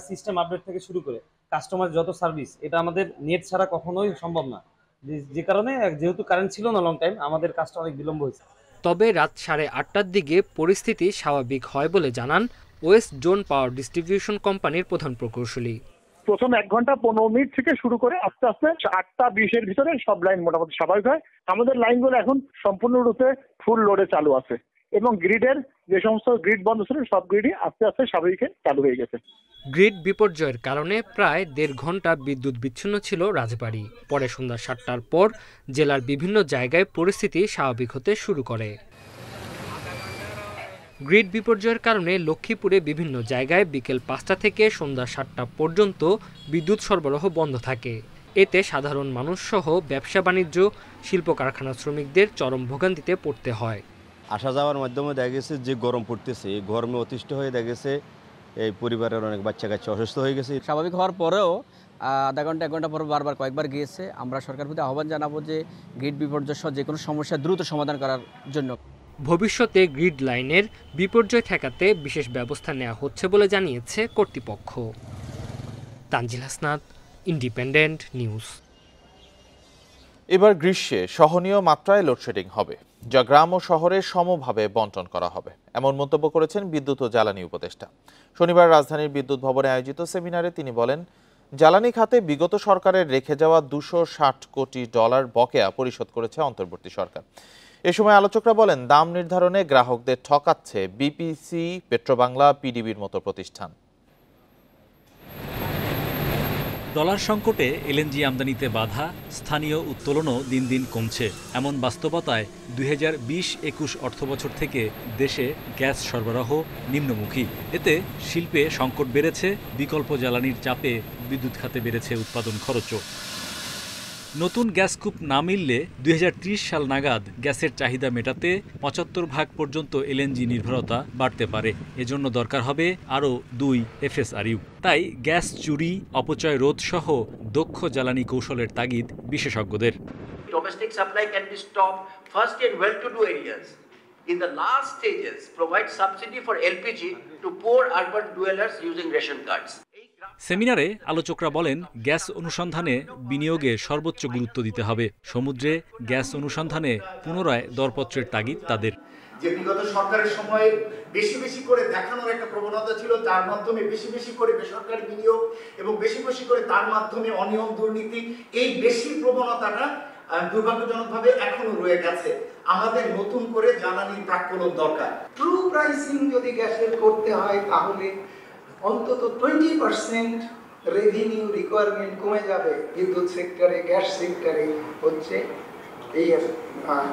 সিস্টেম আপডেট থেকে শুরু করে কাস্টমার যত সার্ভিস, এটা আমাদের নেট ছাড়া কখনোই সম্ভব না, যে কারণে যেহেতু কারেন্ট ছিল না লং টাইম, আমাদের কাজটা অনেক বিলম্ব হয়েছে। তবে রাত ৮:৩০টার দিকে পরিস্থিতি স্বাভাবিক হয় বলে জানান ওয়েস্ট জোন পাওয়ার ডিস্ট্রিবিউশন কোম্পানির প্রধান প্রকৌশলী। প্রথম ১ ঘন্টা ১৫ মিনিট থেকে শুরু করে আস্তে আস্তে ৮:২০-এর ভিতরে সব লাইন মোটামুটি স্বাভাবিক হয়। আমাদের লাইনগুলো এখন সম্পূর্ণরূপে ফুল লোডে চালু আছে। এবং গ্রিডের যে সমস্ত গ্রিড বন্ধ ছিল সব গ্রিডই আস্তে আস্তে স্বাভাবিক চালু হয়ে গেছে। গ্রিড বিপর্যয়ের কারণে প্রায় 1.5 ঘন্টা বিদ্যুৎ বিচ্ছিন্ন ছিল রাজবাড়ী। পরে সন্ধ্যা 7টার পর জেলার বিভিন্ন জায়গায় পরিস্থিতি স্বাভাবিক হতে শুরু করে। গ্রিড বিপর্যয়ের কারণে লক্ষ্মীপুরে বিভিন্ন জায়গায় বিকেল 5টা থেকে সন্ধ্যা 7টা পর্যন্ত বিদ্যুৎ সরবরাহ বন্ধ থাকে। এতে সাধারণ মানুষ সহ ব্যবসা বাণিজ্য, শিল্প কারখানা শ্রমিকদের চরম ভোগান্তিতে পড়তে হয়। আসা যাওয়ার মাধ্যমে দেখা গেছে যে গরম পড়তেছে, এই গরমে অতিষ্ঠ হয়ে দেখা গেছে এই পরিবারের অনেক বাচ্চা কাচ্চা অসুস্থ হয়ে গেছে। স্বাভাবিক হওয়ার পরেও আধা ঘন্টা 1 ঘন্টা পর বারবার কয়েকবার গিয়েছে। আমরা সরকার প্রতি আহ্বান জানাবো যে গ্রিড বিপর্যয় সহ যে কোনো সমস্যা দ্রুত সমাধান করার জন্য। ভবিষ্যতে গ্রিড লাইনের বিপর্যয় ঠেকাতে বিশেষ ব্যবস্থা নেওয়া হচ্ছে বলে জানিয়েছে কর্তৃপক্ষ। Tanzil Hasnat, independent news. এবার গ্রীষ্মে সহনীয় মাত্রায় লোডশেডিং হবে, যা গ্রাম ও শহরে সমভাবে বন্টন করা হবে, এমন মন্তব্য করেছেন বিদ্যুৎ ও জ্বালানি উপদেষ্টা। শনিবার রাজধানীর বিদ্যুৎ ভবনে আয়োজিত সেমিনারে তিনি বলেন, জ্বালানি খাতে বিগত সরকারের রেখে যাওয়া $260 কোটি বকেয়া পরিশোধ করেছে অন্তর্বর্তী সরকার। এ সময় আলোচকরা বলেন, দাম নির্ধারণে গ্রাহকদের ঠকাচ্ছে বিপিসি, পেট্রোবাংলা, পিডিবির মতো প্রতিষ্ঠান। ডলার সংকটে এলএনজি আমদানিতে বাধা, স্থানীয় উত্তোলনও দিন দিন কমছে। এমন বাস্তবতায় 2020-21 অর্থবছর থেকে দেশে গ্যাস সরবরাহ নিম্নমুখী। এতে শিল্পে সংকট বেড়েছে, বিকল্প জ্বালানির চাপে বিদ্যুৎ খাতে বেড়েছে উৎপাদন খরচও। নতুন গ্যাস কূপ না মিললে 2030 সাল নাগাদ গ্যাসের চাহিদা মেটাতে 75% পর্যন্ত এলএনজি নির্ভরতা বাড়তে পারে। এজন্য দরকার হবে আরও 2 FSRU। তাই গ্যাস চুরি, অপচয় রোধ সহ দক্ষ জ্বালানি কৌশলের তাগিদ বিশেষজ্ঞদের। Domestic supply can be stopped first in well-to-do areas. In the last stages, provide subsidy for LPG to poor urban dwellers using ration cards. সেমিনারে আলোচকরা বলেন, গ্যাস অনুসন্ধানে বিনিয়োগে সর্বোচ্চ গুরুত্ব দিতে হবে। সমুদ্রে গ্যাস অনুসন্ধানে পুনরায় দরপত্রের তাগিদ তাদের। যে বিগত সরকারের সময়ে বেশি বেশি করে দেখানোর একটা প্রবণতা ছিল, তার মাধ্যমে বেশি বেশি করে বেসরকারি বিনিয়োগ এবং বেশি বেশি করে তার মাধ্যমে অনিয়ম, দুর্নীতি, এই বেশি প্রবণতাটা দুর্ভাগ্যজনকভাবে এখনো রয়ে গেছে। আমাদের নতুন করে জ্বালানির প্রাক্কলন দরকার। ট্রু প্রাইসিং যদি গ্যাসের করতে হয় তাহলে অন্তত 20% রেভিনিউ রিকোয়ারমেন্ট কমে যাবে বিদ্যুৎ সেক্টরে, গ্যাস সেক্টরে হচ্ছে এই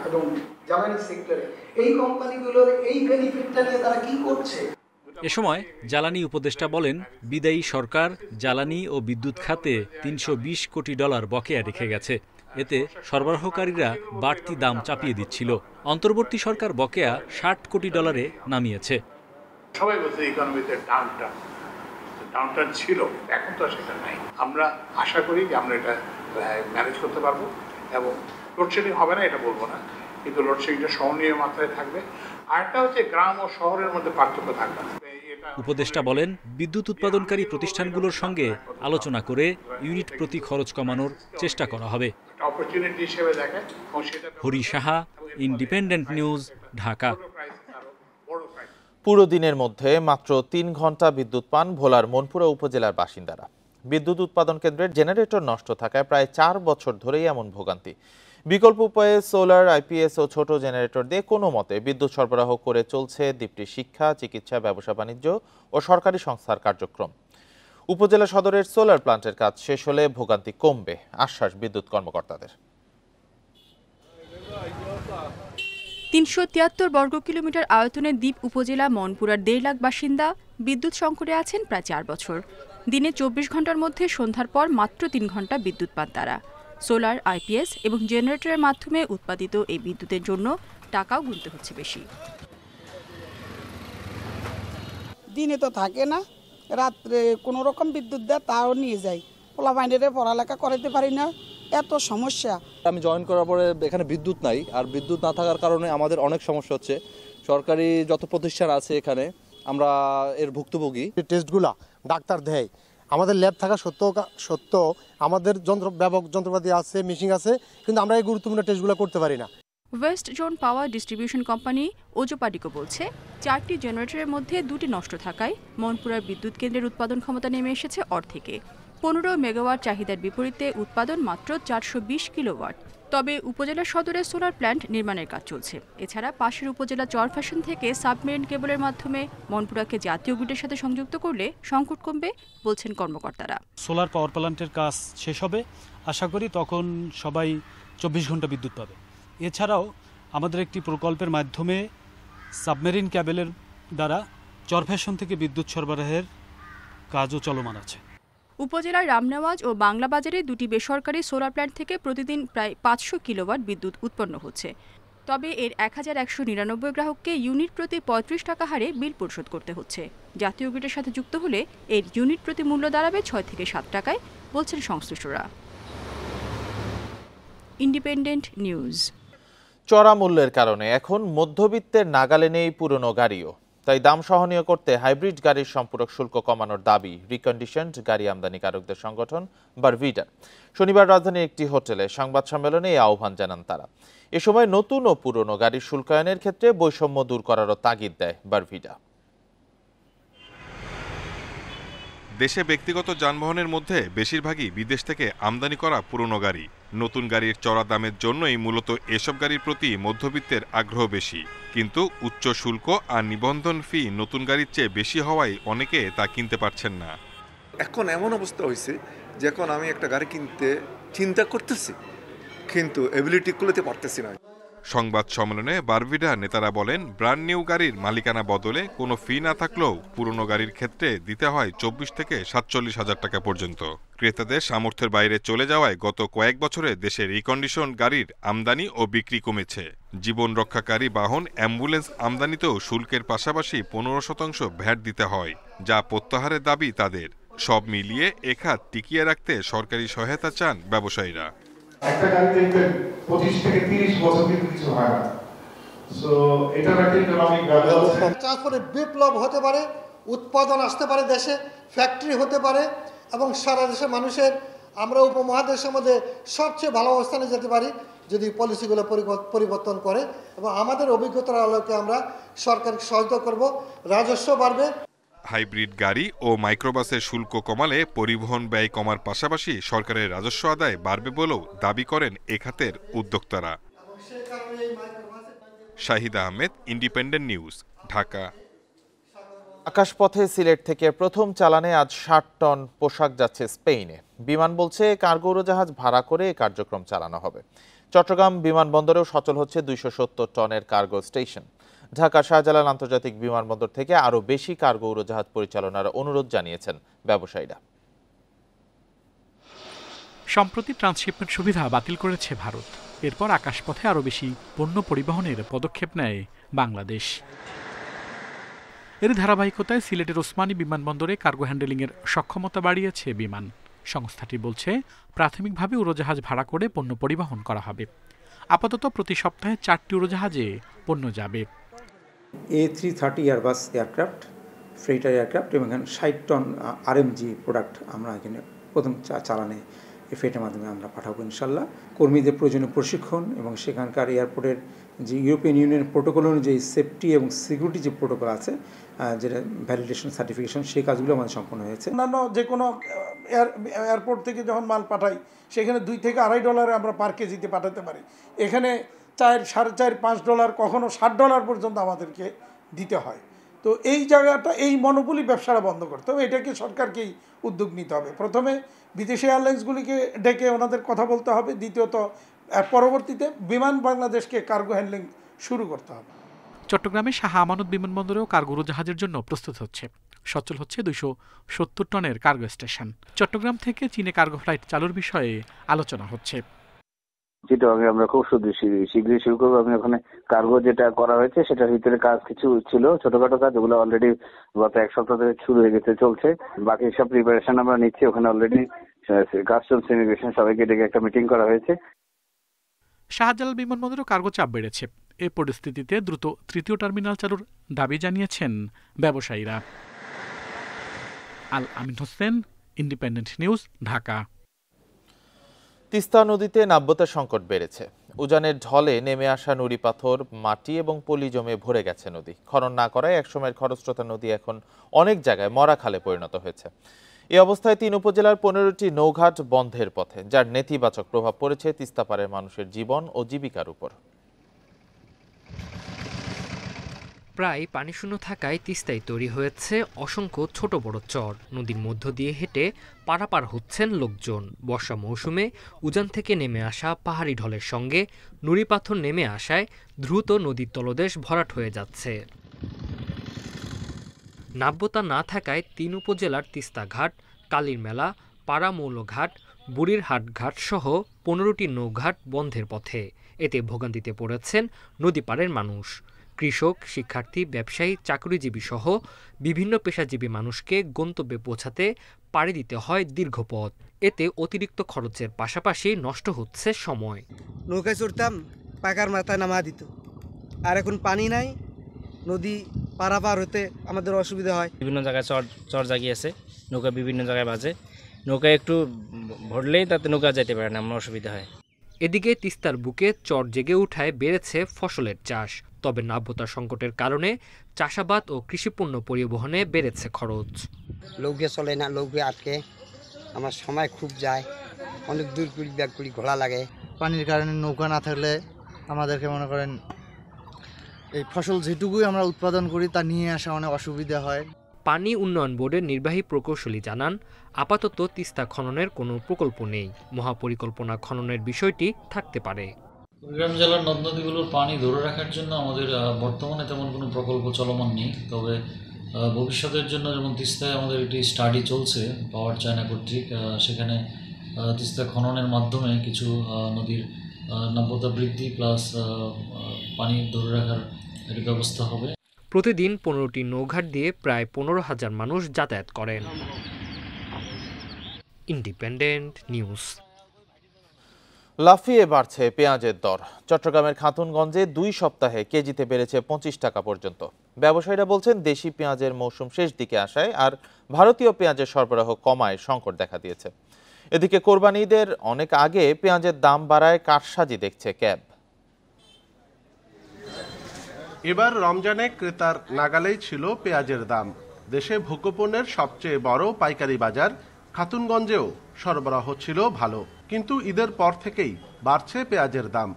এবং জ্বালানি সেক্টরে। এই কোম্পানিগুলোর এই বেনিফিটটা নিয়ে তারা কি করছে? এ সময় জ্বালানি উপদেষ্টা বলেন, বিদায়ী সরকার জ্বালানি ও বিদ্যুৎ খাতে $320 কোটি বকেয়া রেখে গেছে। এতে সরবরাহকারীরা বাড়তি দাম চাপিয়ে দিচ্ছিল। অন্তর্বর্তী সরকার বকেয়া $60 কোটি নামিয়েছে। সবাই বলছে ইকোনমিতে ডাউনটার্ন ছিল, এখন তো সেটা নাই। আমরা আশা করি যে আমরা এটা ম্যানেজ করতে পারবো এবং লোডশেডিং হবে না এটা বলবো না, কিন্তু লোডশেডিংটা সহনীয় মাত্রায় থাকবে। আরেকটা হচ্ছে গ্রাম ও শহরের মধ্যে পার্থক্য থাকবে। উপদেষ্টা বলেন, বিদ্যুৎ উৎপাদনকারী প্রতিষ্ঠানগুলোর সঙ্গে আলোচনা করে ইউনিট প্রতি খরচ কমানোর চেষ্টা করা হবে। অপরচুনিটি হিসেবে দেখে। Hari Saha, independent News, Dhaka. পুরো দিনের মধ্যে মাত্র 3 ঘন্টা বিদ্যুৎ পান ভোলার মনপুরা উপজেলার বাসিন্দারা। বিদ্যুৎ উৎপাদন কেন্দ্রের জেনারেটর নষ্ট থাকায় প্রায় 4 বছর ধরেই এমন ভোগান্তি। বিকল্প উপায়ে সোলার, আইপিএস ও ছোট জেনারেটর দিয়ে কোনো মতে বিদ্যুৎ সরবরাহ করে চলছে দ্বীপটির শিক্ষা, চিকিৎসা, ব্যবসা বাণিজ্য ও সরকারি সংস্থার কার্যক্রম। উপজেলা সদরের সোলার প্ল্যান্টের কাজ শেষ হলে ভোগান্তি কমবে, আশ্বাস বিদ্যুৎ কর্মকর্তাদের। 373 বর্গ কিলোমিটার আয়তনের দ্বীপ উপজেলা মনপুরার 1.5 লাখ বাসিন্দা বিদ্যুৎ সংকটে আছেন প্রায় 4 বছর। দিনে 24 ঘন্টার মধ্যে সন্ধ্যার পর মাত্র 3 ঘন্টা বিদ্যুৎ পান তারা। সোলার, আইপিএস এবং জেনারেটরের মাধ্যমে উৎপাদিত এই বিদ্যুতের জন্য টাকাও গুনতে হচ্ছে বেশি। দিনে তো থাকে না, রাত্রে কোনো রকম বিদ্যুৎ দেয় তাও নিয়ে যাই। পোলাপাইনেরে পড়ালেখা করাতে পারি না, এত সমস্যা। আমি জয়েন করার পরে এখানে বিদ্যুৎ নাই, আর বিদ্যুৎ না থাকার কারণে আমাদের অনেক সমস্যা হচ্ছে। সরকারি যত প্রতিষ্ঠান আছে এখানে আমরা এর ভুক্তভোগী। টেস্টগুলা ডাক্তার দেয়, আমাদের ল্যাব থাকা সত্ত্বেও আমাদের যন্ত্রপাতি আছে, মেশিন আছে, কিন্তু আমরা এই গুরুত্বপূর্ণ টেস্টগুলো করতে পারি না। West zone power distribution company Ozopadico বলছে, 4টি জেনারেটরের মধ্যে 2টি নষ্ট থাকায় মনপুরার বিদ্যুৎ কেন্দ্রের উৎপাদন ক্ষমতা নেমে এসেছে অর্ধেকে। 15 মেগাওয়াট চাহিদার বিপরীতে উৎপাদন মাত্র 420 কিলোওয়াট। তবে উপজেলা সদরে সোলার প্ল্যান্ট নির্মাণের কাজ চলছে। এছাড়া পাশের উপজেলা চরফ্যাশন থেকে সাবমেরিন কেবলের মাধ্যমে মনপুরাকে জাতীয় গ্রিডের সাথে সংযুক্ত করলে সংকট কমবে বলছেন কর্মকর্তারা। সোলার পাওয়ার প্ল্যান্টের কাজ শেষ হবে, আশা করি তখন সবাই 24 ঘন্টা বিদ্যুৎ পাবে। এছাড়াও আমাদের একটি প্রকল্পের মাধ্যমে সাবমেরিন ক্যাবেলের দ্বারা চরফ্যাশন থেকে বিদ্যুৎ সরবরাহের কাজও চলমান আছে। উপজেলার রামনেওয়াজ ও বাংলা বাজারে দুটি বেসরকারি সোলার প্ল্যান্ট থেকে প্রতিদিন প্রায় 500 কিলোওয়াট বিদ্যুৎ উৎপন্ন হচ্ছে। তবে এর 1199 গ্রাহককে ইউনিট প্রতি 35 টাকা হারে বিল পরিশোধ করতে হচ্ছে। জাতীয় গ্রিডের সাথে যুক্ত হলে এর ইউনিট প্রতি মূল্য দাঁড়াবে 6 থেকে 7 টাকায় বলছেন সংশ্লিষ্টরা। Independent news. চড়া মূল্যের কারণে এখন মধ্যবিত্তের নাগালে নেই পুরনো গাড়িও। তাই দাম সহনীয় করতে হাইব্রিড গাড়ির সম্পূরক শুল্ক কমানোর দাবি রিকন্ডিশনড গাড়ি আমদানিকারকদের সংগঠন বারভিডার। শনিবার রাজধানীর একটি হোটেলে সংবাদ সম্মেলনে এই আহ্বান জানান তারা। এ সময় নতুন ও পুরনো গাড়ির শুল্কায়নের ক্ষেত্রে বৈষম্য দূর করারও তাগিদ দেয় বারভিডা। দেশে ব্যক্তিগত যানবাহনের মধ্যে বেশিরভাগই বিদেশ থেকে আমদানি করা পুরনো গাড়ি। নতুন গাড়ির চড়া দামের জন্যই মূলত এসব গাড়ির প্রতি মধ্যবিত্তের আগ্রহ বেশি। কিন্তু উচ্চ শুল্ক আর নিবন্ধন ফি নতুন গাড়ির চেয়ে বেশি হওয়ায় অনেকে তা কিনতে পারছেন না। এখন এমন অবস্থা হয়েছে যে এখন আমি একটা গাড়ি কিনতে চিন্তা করতেছি, কিন্তু এবিলিটি করতে পারতেছি না। সংবাদ সম্মেলনে বারভিডা নেতারা বলেন, ব্র্যান্ড নিউ গাড়ির মালিকানা বদলে কোনো ফি না থাকলেও পুরনো গাড়ির ক্ষেত্রে দিতে হয় 24 থেকে 47 হাজার টাকা পর্যন্ত। ক্রেতাদের সামর্থ্যের বাইরে চলে যাওয়ায় গত কয়েক বছরে দেশে রিকন্ডিশন গাড়ির আমদানি ও বিক্রি কমেছে। জীবন রক্ষাকারী বাহন অ্যাম্বুলেন্স আমদানিতেও শুল্কের পাশাপাশি 15% ভ্যাট দিতে হয়, যা প্রত্যাহারের দাবি তাদের। সব মিলিয়ে এ খাত টিকিয়ে রাখতে সরকারি সহায়তা চান ব্যবসায়ীরা। একটা গাড়ি দেখবেন 25 থেকে 30 বছর কিন্তু কিছু হয় না। সো এটা একটা ইকোনমিক ব্যবস্থা। ট্রান্সপোর্টে বিপ্লব হতে পারে, উৎপাদন আসতে পারে, দেশে ফ্যাক্টরি হতে পারে এবং সারা দেশের মানুষের আমরা উপমহাদেশের মধ্যে সবচেয়ে ভালো অবস্থানে যেতে পারি যদি পলিসিগুলো পরিবর্তন করে। এবং আমাদের অভিজ্ঞতার আলোকে আমরা সরকারকে সহায়তা করব, রাজস্ব বাড়বে। হাইব্রিড গাড়ি ও মাইক্রোবাসের শুল্ক কমালে পরিবহন ব্যয় কমার পাশাপাশি সরকারের রাজস্ব আদায় বাড়বে বলেও দাবি করেন এ খাতের উদ্যোক্তারা। Shahid Ahmed, independent News, Dhaka. আকাশপথে সিলেট থেকে প্রথম চালানে আজ 60 টন পোশাক যাচ্ছে স্পেনে। বিমান বলছে কার্গো উড়োজাহাজ ভাড়া করে এই কার্যক্রম চালানো হবে। চট্টগ্রাম বিমানবন্দরেও সচল হচ্ছে 270 টনের কার্গো স্টেশন। ঢাকা শাহজালাল আন্তর্জাতিক বিমানবন্দর থেকে আরও বেশি কার্গো উড়োজাহাজ পরিচালনার অনুরোধ জানিয়েছেন ব্যবসায়ীরা। সম্প্রতি ট্রান্সশিপমেন্ট সুবিধা বাতিল করেছে ভারত। এরপর আকাশপথে আরও বেশি পণ্য পরিবহনের পদক্ষেপ নেয় বাংলাদেশ। এর ধারাবাহিকতায় সিলেটের ওসমানী বিমানবন্দরে কার্গো হ্যান্ডেলিংয়ের সক্ষমতা বাড়িয়েছে বিমান। সংস্থাটি বলছে প্রাথমিকভাবে উড়োজাহাজ ভাড়া করে পণ্য পরিবহন করা হবে। আপাতত প্রতি সপ্তাহে 4টি উড়োজাহাজে পণ্য যাবে। A330 এয়ারবাস এয়ারক্রাফট, ফ্রেইটার এয়ারক্রাফট এবং 60 টন RMG প্রোডাক্ট আমরা এখানে প্রথম চালানে ফ্রেটের মাধ্যমে আমরা পাঠাবো ইনশাল্লাহ। কর্মীদের প্রয়োজনীয় প্রশিক্ষণ এবং সেখানকার এয়ারপোর্টের যে ইউরোপিয়ান ইউনিয়ন প্রোটোকল অনুযায়ী সেফটি এবং সিকিউরিটি যে প্রোটোকল আছে, যেটা ভ্যালিডেশন সার্টিফিকেশন, সেই কাজগুলো আমাদের সম্পন্ন হয়েছে। অন্যান্য যে কোনো এয়ারপোর্ট থেকে যখন মাল পাঠাই সেখানে $2 থেকে $2.5 আমরা পার কেজিতে পাঠাতে পারি। এখানে $4, $4.5, $5 কখনো $60 পর্যন্ত আমাদেরকে দিতে হয়। তো এই জায়গাটা, এই মনোপলি ব্যবসাটা বন্ধ করতে হবে। এটাকে সরকারকেই উদ্যোগ নিতে হবে। প্রথমে বিদেশি এয়ারলাইন্সগুলিকে ডেকে ওনাদের কথা বলতে হবে। দ্বিতীয়ত পরবর্তীতে বিমান বাংলাদেশকে কার্গো হ্যান্ডলিং শুরু করতে হবে। চট্টগ্রামে শাহ আমানত বিমানবন্দরেও কার্গো উড়োজাহাজের জন্য প্রস্তুত হচ্ছে। সচল হচ্ছে 270 টনের কার্গো স্টেশন। চট্টগ্রাম থেকে চীনে কার্গো ফ্লাইট চালুর বিষয়ে আলোচনা হচ্ছে। যেটা আমরা খুব শীঘ্রই শুরু করবো। আমি ওখানে কার্গো যেটা করা হয়েছে সেটার ভিতরে কাজ কিছু ছিল, ছোটখাটো কাজ, ওগুলো অলরেডি গত 1 সপ্তাহ থেকে শুরু হয়ে গেছে, চলছে। বাকি সব প্রিপারেশন আমরা নিচ্ছি। ওখানে অলরেডি কাস্টমস ইমিগ্রেশন সবাইকে ডেকে একটা মিটিং করা হয়েছে। শাহজালাল বিমানবন্দরেও কার্গো চাপ বেড়েছে। এই পরিস্থিতিতে দ্রুত 3য় টার্মিনাল চালুর দাবি জানিয়েছেন ব্যবসায়ীরা। আল আমিন হোসেন, ইন্ডিপেন্ডেন্ট নিউজ, ঢাকা। তিস্তা নদীতে নাব্যতা সংকট বেড়েছে। উজানের ঢলে নেমে আসা নুড়ি পাথর, মাটি এবং পলি জমে ভরে গেছে নদী। খনন না করায় একসময়ের খরস্রোতা নদী এখন অনেক জায়গায় মরা খালে পরিণত হয়েছে। এই অবস্থায় 3 উপজেলার 15টি নৌঘাট বন্ধের পথে, যার নেতিবাচক প্রভাব পড়েছে তিস্তাপাড়ের মানুষের জীবন ও জীবিকার উপর। প্রায় পানিশূন্য থাকায় তিস্তায় তৈরি হয়েছে অসংখ্য ছোট বড় চর। নদীর মধ্য দিয়ে হেঁটে পারাপার হচ্ছেন লোকজন। বর্ষা মৌসুমে উজান থেকে নেমে আসা পাহাড়ি ঢলের সঙ্গে নুড়ি পাথর নেমে আসায় দ্রুত নদীর তলদেশ ভরাট হয়ে যাচ্ছে। নাব্যতা না থাকায় 3 উপজেলার তিস্তাঘাট, কালীর মেলা, পাড়ামৌলঘাট, বুড়িরহাট ঘাট সহ 15টি নৌঘাট বন্ধের পথে। এতে ভোগান্তিতে পড়েছেন নদীপাড়ের মানুষ। কৃষক, শিক্ষার্থী, ব্যবসায়ী, চাকরিজীবী সহ বিভিন্ন পেশাজীবী মানুষকে গন্তব্যে পৌঁছাতে পাড়ি দিতে হয় দীর্ঘ পথ। এতে অতিরিক্ত খরচের পাশাপাশি নষ্ট হচ্ছে সময়। নৌকায় চড়তাম, পাকার মাথায় নামা দিত, আর এখন পানি নাই, নদী পারাপার হতে আমাদের অসুবিধা হয়। বিভিন্ন জায়গায় চর জাগিয়েছে, নৌকা বিভিন্ন জায়গায় বাজে, নৌকায় একটু ভরলেই তাতে নৌকা যেতে পারে না, আমার অসুবিধা হয়। এদিকে তিস্তার বুকে চর জেগে উঠায় বেড়েছে ফসলের চাষ। তবে নাব্যতা সংকটের কারণে চাষাবাদ ও কৃষিপণ্য পরিবহনে বেড়েছে খরচ। লৌকে চলে না, লৌকে আটকে আমার সময় খুব যায়, অনেক দূর কুড়ি ব্যাগ কুড়ি ঘোড়া লাগে। পানির কারণে নৌকা না থাকলে আমাদেরকে মনে করেন এই ফসল যেটুকুই আমরা উৎপাদন করি তা নিয়ে আসা অনেক অসুবিধা হয়। পানি উন্নয়ন বোর্ডের নির্বাহী প্রকৌশলী জানান, আপাতত তিস্তা খননের কোনো প্রকল্প নেই। মহাপরিকল্পনা খননের বিষয়টি থাকতে পারে। কুড়িগ্রাম জেলার নদ নদীগুলোর পানি ধরে রাখার জন্য আমাদের বর্তমানে তেমন কোনো প্রকল্প চলমান নেই। তবে ভবিষ্যতের জন্য যেমন তিস্তায় আমাদের একটি স্টাডি চলছে পাওয়ার চায়না কর্তৃক, সেখানে তিস্তা খননের মাধ্যমে কিছু নদীর নাব্যতা বৃদ্ধি প্লাস পানি ধরে রাখার একটি ব্যবস্থা হবে। প্রতিদিন 15টি নৌঘাট দিয়ে প্রায় 15,000 মানুষ যাতায়াত করেন। Independent news. লাফিয়ে বাড়ছে পেঁয়াজের দর। চট্টগ্রামের খাতুনগঞ্জে 2 সপ্তাহে কেজিতে বেড়েছে 25 টাকা পর্যন্ত। ব্যবসায়ীরা বলছেন, দেশি পেঁয়াজের মৌসুম শেষ দিকে আসায় আর ভারতীয় পেঁয়াজের সরবরাহ কমায় সংকট দেখা দিয়েছে। এদিকে কোরবানি ঈদের অনেক আগে পেঁয়াজের দাম বাড়ায় কারসাজি দেখছে ক্যাব। এবার রমজানে ক্রেতার নাগালেই ছিল পেঁয়াজের দাম। দেশে ভোগ্যপণ্যের সবচেয়ে বড় পাইকারি বাজার খাতুনগঞ্জেও সরবরাহ ছিল ভালো, কিন্তু ঈদের পর থেকেই বাড়ছে পেঁয়াজের দাম।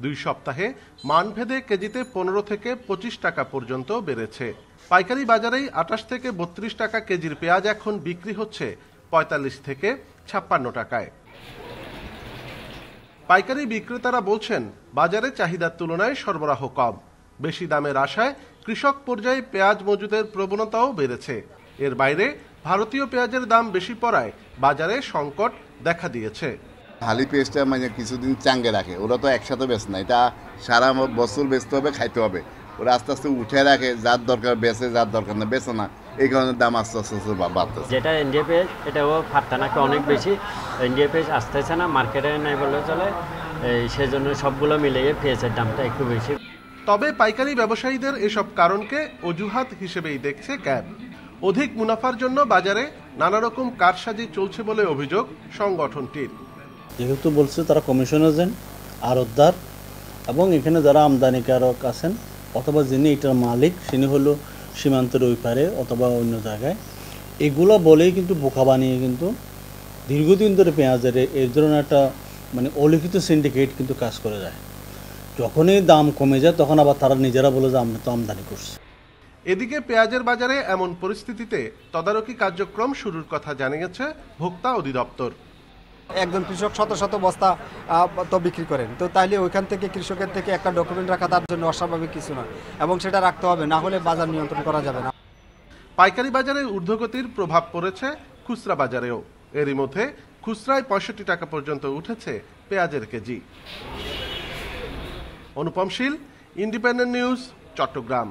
2 সপ্তাহে মানভেদে কেজিতে 15 থেকে 25 টাকা পর্যন্ত বেড়েছে। পাইকারি বাজারেই 28 থেকে 32 টাকা কেজির পেঁয়াজ এখন বিক্রি হচ্ছে 45 থেকে 56 টাকায়। পাইকারি বিক্রেতারা বলছেন, বাজারে চাহিদার তুলনায় সরবরাহ কম। বেশি দামের আশায় কৃষক পর্যায়ে পেঁয়াজ মজুদের প্রবণতাও বেড়েছে। এর বাইরে ভারতীয় পেঁয়াজের দাম বেশি পড়ায় বাজারে সংকট দেখা দিয়েছে। হালি পেঁয়াজটা মানে কিছুদিন চাঙ্গে রাখে, ওরা তো একসাথে বেচে না, এটা সারা বছর বেচতে হবে, খাইতে হবে। ওরা আস্তে আস্তে উঠে রাখে, যার দরকার বেচে, যার দরকার না বেচে না, এই কারণে দাম আস্তে আস্তে বাড়তেছে। যেটা ইন্ডিয়া পেঁয়াজ এটাও ফাটতানাকে অনেক বেশি, ইন্ডিয়া পেঁয়াজ আসতেছে না, মার্কেটে নাই বলে চলে, সেজন্য সবগুলো মিলিয়ে পেঁয়াজের দামটা একটু বেশি। তবে পাইকারি ব্যবসায়ীদের এসব কারণকে অজুহাত হিসেবেই দেখছে ক্যাব। অধিক মুনাফার জন্য বাজারে নানা রকম কারসাজি চলছে বলে অভিযোগ সংগঠনটির। যেহেতু বলছে তারা কমিশন এজেন্ট, আড়তদার এবং এখানে যারা আমদানিকারক আছেন অথবা যিনি এটার মালিক তিনি হলো সীমান্তের ওই পারে অথবা অন্য জায়গায়, এগুলো বলেই কিন্তু বোকা বানিয়ে কিন্তু দীর্ঘদিন ধরে পেঁয়াজের এই ধরনের একটা মানে অলিখিত সিন্ডিকেট কিন্তু কাজ করে যায়। যখনই দাম কমে যায় তখন আবার তারা নিজেরা বলে যে আমরা তো আমদানি করছি। এদিকে পেঁয়াজের বাজারে এমন পরিস্থিতিতে তদারকি কার্যক্রম শুরুর কথা জানিয়েছে ভোক্তা অধিদপ্তর। একজন কৃষক শত শত বস্তা তো বিক্রি করেন, তো তাইলে ওইখান থেকে কৃষকের থেকে একটা ডকুমেন্ট রাখা তার জন্য অস্বাভাবিক কিছু না, এবং সেটা রাখতে হবে, না হলে বাজার নিয়ন্ত্রণ করা যাবে না। পাইকারি বাজারে ঊর্ধ্বগতির প্রভাব পড়েছে খুচরা বাজারেও। এরই মধ্যে খুচরায় 65 টাকা পর্যন্ত উঠেছে পেঁয়াজের কেজি। অনুপম শীল, ইন্ডিপেন্ডেন্ট নিউজ, চট্টগ্রাম।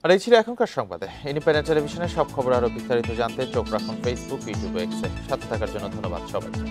আর এই ছিল এখনকার সংবাদে। ইন্ডিপেন্ডেন্ট টেলিভিশনের সব খবর আরো বিস্তারিত জানতে চোখ রাখুন ফেসবুক, ইউটিউব, এক্সে। সাথে থাকার জন্য ধন্যবাদ সবাইকে।